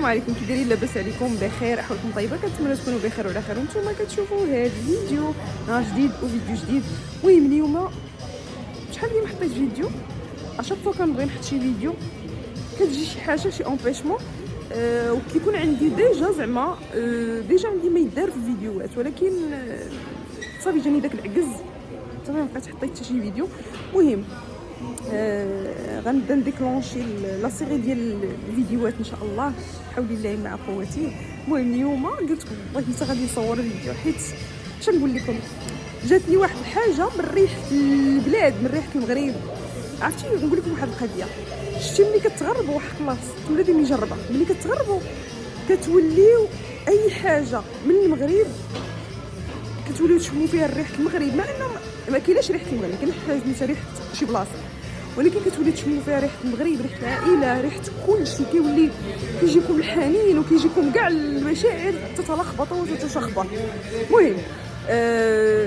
السلام عليكم، كي دايرين؟ لاباس عليكم؟ بخير، احوالكم طيبه؟ كنتمنى تكونوا بخير وعلى خير. وانتم كتشوفوا هذا الفيديو، نهار جديد وفيديو جديد. المهم اليوم شحال ديما حطيت فيديو، اشاك فوا كنبغي نحط شي فيديو كتجي شي حاجه، شي امبيشمون، وكيكون عندي ديجا زعما ديجا عندي ما يدار في الفيديوهات، ولكن صافي جاني داك العجز صافي مابقيتش حطيت حتى شي فيديو. المهم غنبدا نديكلونشي لا سيري ديال الفيديوهات ان شاء الله بحول الله مع قوتي. المهم اليوم قلت والله حتى غادي نصور الفيديو، حيت اش نقول لكم، جاتني واحد الحاجه من ريحه البلاد، من ريحه المغرب. عرفتي نقول لكم واحد القضيه، شتي ملي كتغربوا خلاص نتوما لازم نجربها، ملي كتغربوا كتوليو اي حاجه من المغرب كتوليو تشموا فيها ريحه المغرب، مع انه ما كايناش ريحه المغرب، كاين حاجه ريحه شي بلاصه، ولكن كتولي تشموا فيها ريحه المغرب، ريحه العائله، ريحه كلشي، كيولي كيجيكم الحنين وكيجيكم كاع المشاعر تتلخبط وتتشخبط. المهم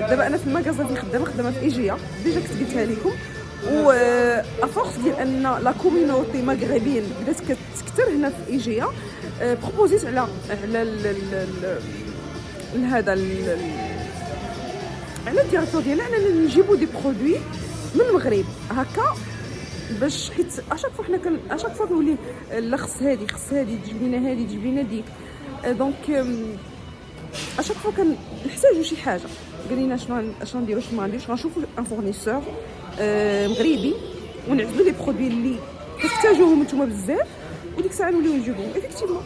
دابا انا في المغازه فين خدامه في ايجيا، ديجا كنت قلتها لكم، و افورس ديال ان لا كوميونيتي مغربيين بدات كتكثر هنا في ايجيا، بروبوزيت على هذا على الديريكتور ديالنا اننا نجيبوا دي برودوي من المغرب هكا، باش حيت اشاك فوا حنا اشاك فوا كنولي لا خص هادي تجيب لنا هادي، تجيب لنا ديك، دونك اشاك فوا كنحتاجوا شي حاجه. قال لنا شنو نديروا، شنو ما نديروش، غنشوفوا ان فورنيسور مغربي ونعزلوا لي برودوي اللي كتحتاجوهم نتوما بزاف، وديك الساعه نوليو نجيبوهم. ايفيكتيفمون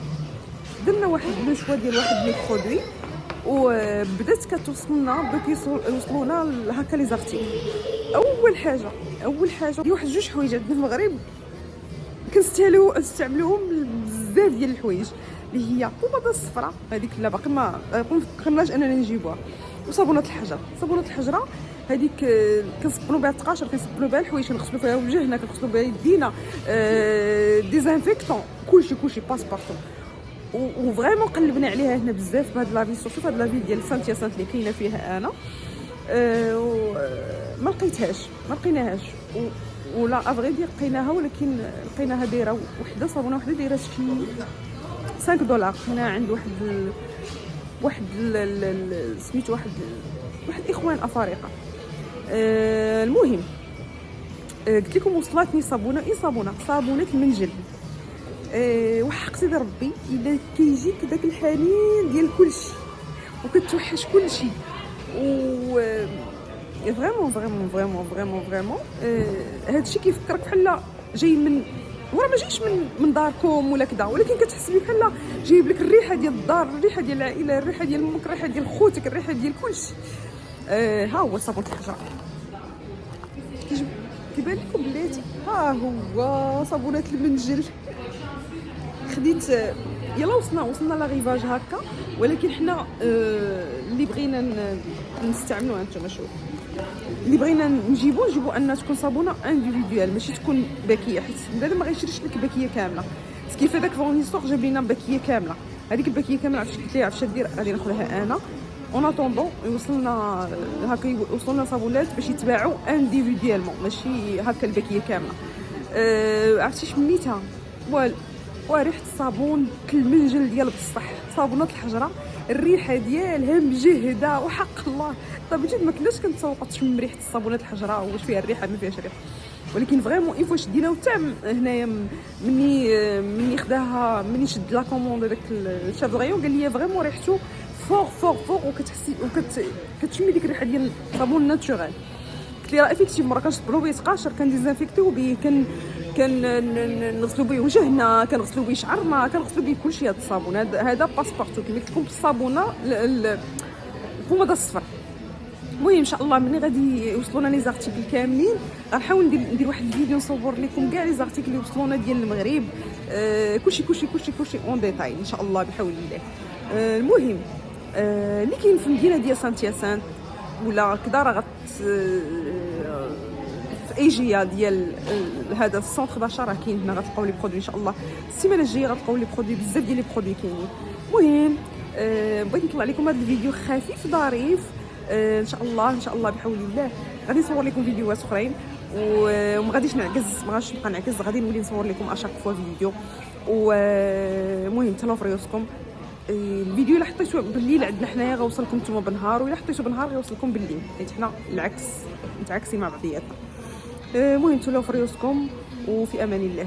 درنا واحد لو شوا ديال واحد لي برودوي، وبدات كتوصلنا يوصلونا هكا لي زارتيكل. اول حاجه دي واحد جوج حوايج عندنا في المغرب كنستعملوهم بزاف ديال الحوايج، اللي هي البوماده الصفراء، هذيك لا باقي ما فكرناش اننا نجيبوها، وصابونه الحجره هذيك كنصبنوا بها التقاشر، كنصبنوا بها الحوايج، كنغسلوا فيها وجهنا، كنغسلوا بها يدينا، ديزانفيكتون، كلشي باسبارتو. وفريمون قلبنا عليها هنا بزاف بهاد لافي، سورتو فهاد لافي ديال سانتيا سانت اللي كاينه فيها انا، ما لقيناهاش، ولا افغيدي لقيناها، ولكن لقيناها دايره وحده، صابونه وحده دايره شي $5. هنا عند واحد سميتو واحد اخوان افارقه. المهم قلت لكم وصلتني صابونه المنجل. وحقتي بربي الا كيجيك داك الحنين ديال كلشي وكتوحش كلشي، و فريمون هادشي كيفكرك بحال جاي من ورا، ما جايش من داركم ولا كذا، ولكن كتحس بيه بحال جايب لك الريحه ديال الدار، الريحه ديال العائله، الريحه ديال امك، الريحه ديال خوتك، الريحه ديال كلشي. ها هو صابون الحجره، كيبان لكم بلاتي، ها هو صابونه المنجل. خديت يلا وصلنا لا هكا، ولكن حنا اللي بغينا نستعملوها، انتما شوف اللي بغينا نجيبو ان تكون صابونه انديفيدوال، ماشي تكون باكيه، حيت بنادم ما غيشريش لك باكيه كامله. كيف هذاك فورنيسور جاب لينا باكيه كامله، هذيك الباكيه كامله عرفتي قلت ليه عرفتش دير، غادي ناخذها انا اون اتوندون يوصلنا هكا، يوصلنا صابونات باش يتباعوا انديفيدوالمون، ماشي هكا الباكيه كامله. عرفتي شميتها وريحه الصابون المنجل ديال بصح، صابونه الحجره الريحه ديالها مجهده وحق الله. طب جد ما كناش كنتسوق تشم ريحه الصابونات الحجره واش فيها الريحه ما فيهاش ريحه، ولكن فريمون اون فوا شدينا وتاع هنايا مني خداها، مني شد لا كوموند داك الشاف دغيو قال لي فريمون ريحته فور وكتحسي كتشمي ديك الريحه ديال الصابون ناتشورال. قلت لي راه افيكتيفمون راه كنصبروا بيه تقاشر، كنديزانفيكتيو بيه، نغسلوا بيه وجهنا، كنغسلوا بيه شعرنا، كنغسلوا بيه كلشي. هذا الصابون هذا باسبارتو كما قلت لكم، بالصابونه البوماده الصفر. المهم ان شاء الله ملي غادي يوصلونا لي زارتيكل كاملين غنحاول ندير واحد الفيديو نصور لكم كاع لي زارتيكل اللي وصلونا ديال المغرب، كلشي اون ديتاي ان شاء الله بحول الله. المهم اللي كاين في المدينه ديال سانتيا سانت ولا كذا راه في ايجيا ديال هذا السونتر داشا راه كاين هنا، غتلقاو لي برودوي ان شاء الله. السيمانه الجايه غتلقاو لي برودوي، بزاف ديال لي برودوي كاينين. المهم بغيت نطلع لكم هذا الفيديو خفيف ظريف، ان شاء الله بحول الله غادي نصور لكم فيديوهات اخرين. وما غاديش نعكز، ما غاديش نبقى نعكز، غادي نولي نصور لكم اشاك فوا فيديو. ومهم تهلاو في ريوسكم. الفيديو الا حطيتو بالليل عندنا حنايا غيوصلكم نتوما بالنهار، والا حطيتو بالنهار غيوصلكم بالليل، حيت حنا العكس متعاكسين مع بعضياتنا. المهم تهلاو في ريوسكم وفي امان الله.